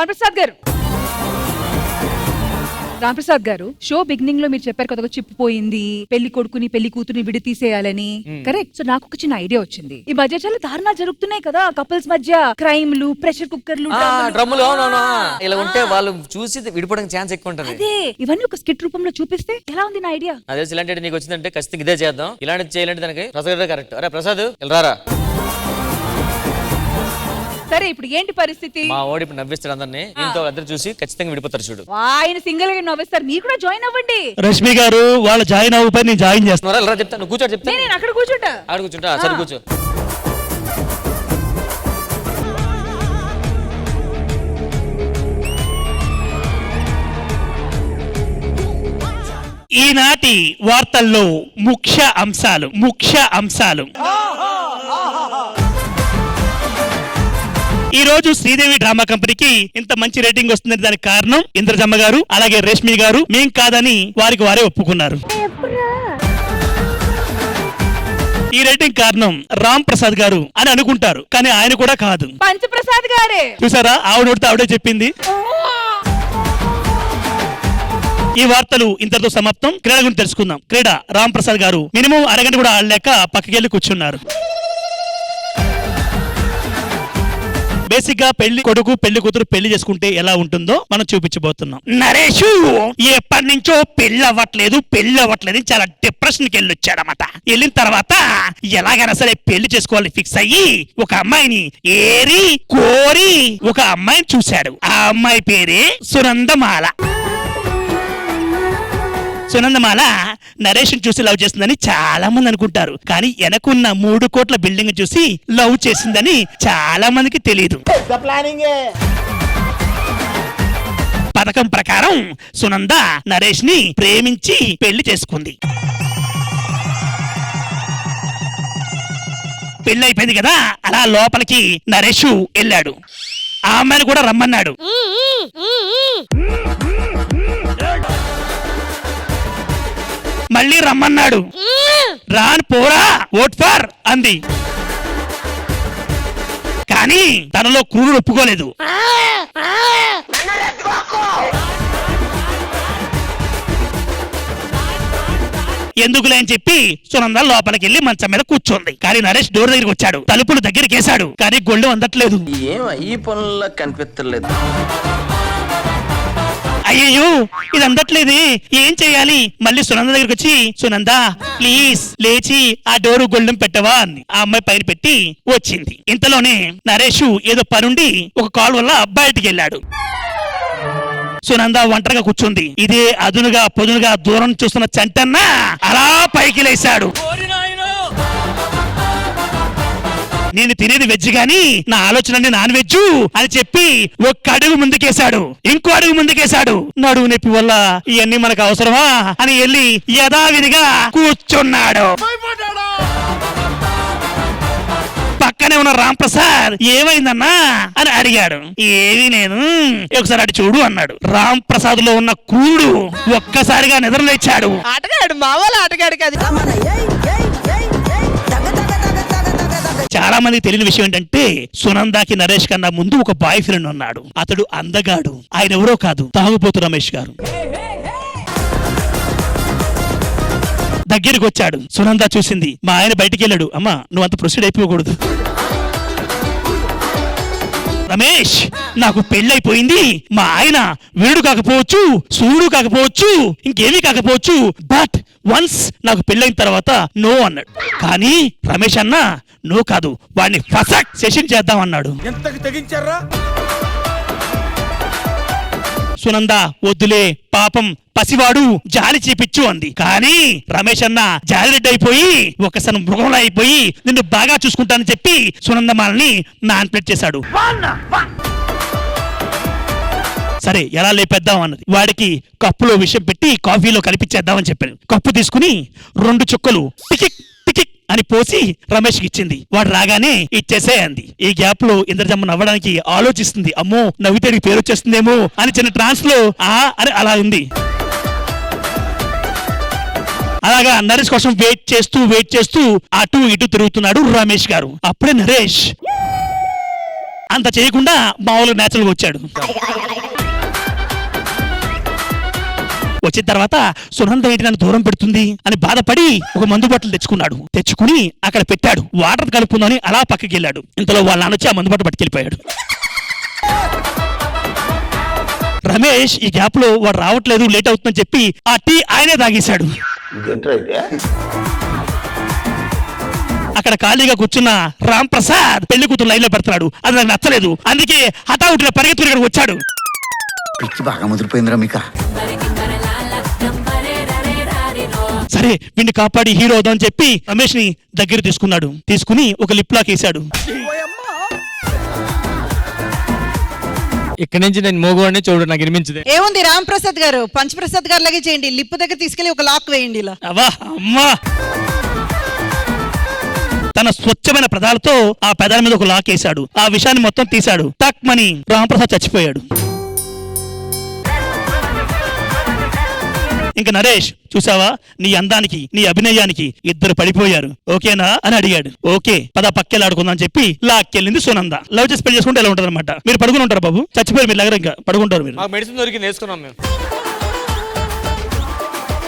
రాంప్రసాద్ గారు, రాంప్రసాద్ గారు, show beginning లో మీరు చెప్పారు కదా చిప్పు పోయింది, పెళ్లి కొడుకుని పెళ్లి కూతురుని విడి తీసేయాలని. కరెక్ట్. సో నాకు ఒక చిన్న ఐడియా వచ్చింది. ఈ మధ్య చాలా దారుణాలు జరుగుతున్నాయి కదా కపుల్స్ మధ్య, క్రైమ్లు, ప్రెషర్ కుక్కర్లు, డ్రమ్ములు. ఇలా ఉంటే వాళ్ళు చూసి విడిపోవడానికి ఛాన్స్ ఎక్కువ ఉంటుంది. అదే ఇవన్నీ ఒక స్కిట్ రూపంలో చూపిస్తే ఎలా ఉంది నా ఐడియా? అదే ఇలాంటి నీకు వచ్చిందంటే ఖచ్చితంగా ఇదే చేద్దాం. ఇలాంటి చేయాలంటే దానికి ప్రసాద్ కరెక్ట్. అరే ప్రసాద్ రారా. సరే ఇప్పుడు ఏంటి పరిస్థితి? మా ఓడి ఇప్పుడు నవ్విస్తాడు అందరినీ. ఇంతో అందరు చూసి ఖచ్చితంగా విడిపోతారు. చూడు ఆయన సింగిల్ గా నవ్విస్తారు, మీరు కూడా జాయిన్ అవ్వండి. రష్మి గారు వాళ్ళు జాయిన్ అవ్వకపోయి నేను జాయిన్ చేస్తాను. చెప్తాను, కూర్చోటి చెప్తాను. నేను అక్కడ కూర్చుంటా. ఆడ కూర్చుంటా. సరే కూర్చో. ఈనాటి వార్తల్లో ముఖ్య అంశాలు. ఈ రోజు శ్రీదేవి డ్రామా కంపెనీకి ఇంత మంచి రేటింగ్ వస్తుందని దానికి కారణం ఇంద్రజమ్మ గారు, అలాగే రేష్మి గారు. మేం కాదని వారికి వారే ఒప్పుకున్నారు. ఈ రేటింగ్ కారణం రామ్ ప్రసాద్ గారు అని అనుకుంటారు, కానీ ఆయన కూడా కాదు, పంచప్రసాద్ గారే. చూసారా, ఆవిడ ఆవిడే చెప్పింది. ఈ వార్తలు ఇంతటితో సమాప్తం. క్రీడ గురించి తెలుసుకుందాం. క్రీడ రామ్ ప్రసాద్ గారు మినిమం అరగంట కూడా ఆడలేక పక్కకెళ్ళి కూర్చున్నారు. బేసిక్ గా పెళ్లి కొడుకు పెళ్లి కూతురు పెళ్లి చేసుకుంటే ఎలా ఉంటుందో మనం చూపించబోతున్నాం. నరేష్ ఎప్పటి నుంచో పెళ్లి అవ్వట్లేదు చాలా డిప్రెషన్ కి వెళ్ళొచ్చాడనమాట. వెళ్ళిన తర్వాత ఎలాగైనా సరే పెళ్లి చేసుకోవాలని ఫిక్స్ అయ్యి ఒక అమ్మాయిని ఏరి కోరి ఒక అమ్మాయిని చూశాడు. ఆ అమ్మాయి పేరే సునందమాల. సునందమాల నరేష్ చూసి లవ్ చేస్తుందని చాలా మంది అనుకుంటారు, కానీ వెనకున్న 3 కోట్ల బిల్డింగ్ చూసి లవ్ చేసిందని చాలా మందికి తెలియదు. పథకం ప్రకారం సునంద నరేష్ ని ప్రేమించి పెళ్లి చేసుకుంది. పెళ్లి అయిపోయింది కదా, అలా లోపలికి నరేష్ వెళ్ళాడు. ఆ అమ్మాయిని కూడా రమ్మన్నాడు. మళ్ళీ రమ్మన్నాడు. రాన్ పోరా ఓట్ ఫర్ అంది, కానీ తనలో క్రూరుడు ఒప్పుకోలేదు. ఎందుకులే అని చెప్పి సునంద లోపలికి వెళ్లి మంచం మీద కూర్చోంది. కానీ నరేష్ డోర్ దగ్గరికి వచ్చాడు, తలుపులు దగ్గరికి వేశాడు, కానీ గొళ్ళు అందట్లేదు. ఈ పనుల్లో కనిపించలేదు. అయ్యో ఇది అందట్లేదు, ఏం చెయ్యాలి? మళ్ళీ సునంద దగ్గరికి వచ్చి, సునంద ప్లీజ్ లేచి ఆ డోరు గొళ్ళెం పెట్టవా అంది. ఆ అమ్మాయి పైన పెట్టి వచ్చింది. ఇంతలోనే నరేష్ ఏదో పనుండి ఒక కాల్ వల్ల బయటికి వెళ్ళాడు. సునంద ఒంటరిగా కూర్చుంది. ఇదే అదునుగా పొదునుగా దూరం చూస్తున్న చంటన్న అలా పైకి లేశాడు. నేను తినేది వెజ్ గాని నా ఆలోచన నాన్ వెజ్ అని చెప్పి ఒక్క అడుగు ముందుకేశాడు, ఇంకో అడుగు ముందుకేశాడు. నడువు నొప్పి వల్ల ఇవన్నీ మనకు అవసరమా అని వెళ్ళి యథావిధిగా కూర్చున్నాడు. పక్కనే ఉన్న రామ్ ప్రసాద్ ఏమైందన్నా అని అడిగాడు. ఏవి నేను ఒకసారి అటు చూడు అన్నాడు. రామ్ ప్రసాద్ లో ఉన్న కూడు ఒక్కసారిగా నిద్రలేచాడు. ఆటగాడు మావాళ్ళ ఆటగాడు కాదు. చాలా మందికి తెలియని విషయం ఏంటంటే సునందాకి నరేష్ కన్నా ముందు ఒక బాయ్ ఫ్రెండ్ ఉన్నాడు. అతడు అందగాడు. ఆయన ఎవరో కాదు, తాగుబోతు రమేష్ గారు. దగ్గరికి వచ్చాడు. సునంద చూసింది. మా ఆయన బయటికి వెళ్ళాడు. అమ్మా నువ్వు అంత ప్రొసీడ్ అయిపోకూడదు. రమేష్ నాకు పెళ్ళైపోయింది, మా ఆయన వీడు కాకపోవచ్చు, సూర్యుడు కాకపోవచ్చు, ఇంకేమీ కాకపోవచ్చు, బట్ వన్స్ నాకు పెళ్ళైన తర్వాత నో అన్నాడు. కానీ రమేష్ అన్న నో కాదు, వాడిని ఫసక్ సెషన్ చేద్దాం అన్నాడు. సునంద వద్దులే పాపం పసివాడు జాలి చూపించు అంది. కానీ రమేష్ అన్న జాలిరెడ్డి అయిపోయి ఒకసారి మృగంలో అయిపోయి నిన్ను బాగా చూసుకుంటానని చెప్పి సునందమాలని మ్యాన్ప్లేట్ చేశాడు. సరే ఎలా లేపేద్దాం అన్నది. వాడికి కప్పులో విషయం పెట్టి కాఫీలో కలిపించేద్దామని చెప్పాను. కప్పు తీసుకుని 2 చుక్కలు టికిక్ టికిక్ అని పోసి రమేష్ కి ఇచ్చింది. వాడు రాగానే ఇచ్చేసే అంది. ఈ గ్యాప్ లో ఇంద్రజమ్మ నవ్వడానికి ఆలోచిస్తుంది. అమ్మో నవ్వితే పేరు వచ్చేస్తుందేమో అని చిన్న ట్రాన్స్ లో అని అలా ఉంది. అలాగా నరేష్ కోసం వెయిట్ చేస్తూ అటు ఇటు తిరుగుతున్నాడు రమేష్ గారు. అప్పుడే నరేష్ అంత చేయకుండా మామూలుగా నేచురల్ గా వచ్చాడు. వచ్చిన తర్వాత సునంద ఏంటి నన్ను దూరం పెడుతుంది అని బాధపడి ఒక మందు బాటలు తెచ్చుకుని అక్కడ పెట్టాడు. వాటర్ కలుపుకుందని అలా పక్కకి వెళ్ళాడు. ఇంతలో వాళ్ళ నాన్న వచ్చి ఆ మందు బాటలు పట్టుకెళ్ళిపోయాడు. రమేష్ ఈ గ్యాప్ లో వాడు రావట్లేదు, లేట్ అవుతుందని చెప్పి ఆ టీ ఆయనే తాగేశాడు. అక్కడ ఖాళీగా కూర్చున్న రామ్ ప్రసాద్ పెళ్లి కూతురు లైన్ లో పెడుతున్నాడు. అది నాకు నచ్చలేదు. అందుకే హఠావుటిన పరిగెత్తుకుని ఇక్కడికి వచ్చాడు. పిచ్చి బాగా ముదిరిపోయిందిరా మీక. సరే వీడిని కాపాడి హీరో అవుదాం అని చెప్పి రమేష్ ని దగ్గర తీసుకుని ఒక లిప్ లాక్ వేశాడు. ఇక్కడి నుంచి నేను మోగవాడిని చూడు, నాకు వినిపించదే. ఏముంది రామ్ ప్రసాద్ గారు, పంచప్రసాద్ గారు లాగే చేయండి. లిప్ దగ్గర తీసుకెళ్లి ఒక లాక్ వేయండి ఇలా. అవా అమ్మా, తన స్వచ్ఛమైన పెదాలతో ఆ పెదాల మీద ఒక లాక్ వేశాడు. ఆ విషయాన్ని మొత్తం తీశాడు. టక్ మని రామప్రసాద్ చచ్చిపోయాడు. ఇంకా నరేష్, చూసావా నీ అందానికి నీ అభినయానికి ఇద్దరు పడిపోయారు, ఓకేనా అని అడిగాడు. ఓకే పద పక్కెళ్ళాడుకుందాం అని చెప్పి లాక్కెళ్ళింది సునంద. లవ్ చేసి పెళ్లి చేసుకుంటే ఎలా ఉంటుంది అనమాట. మీరు పడుకుని ఉంటారు బాబు, చచ్చిపోయారు మీరు, ఇంకా పడుకుంటారు మీరు. మాకు మెడిసిన్ దొరికింది, వేసుకున్నాం మేము.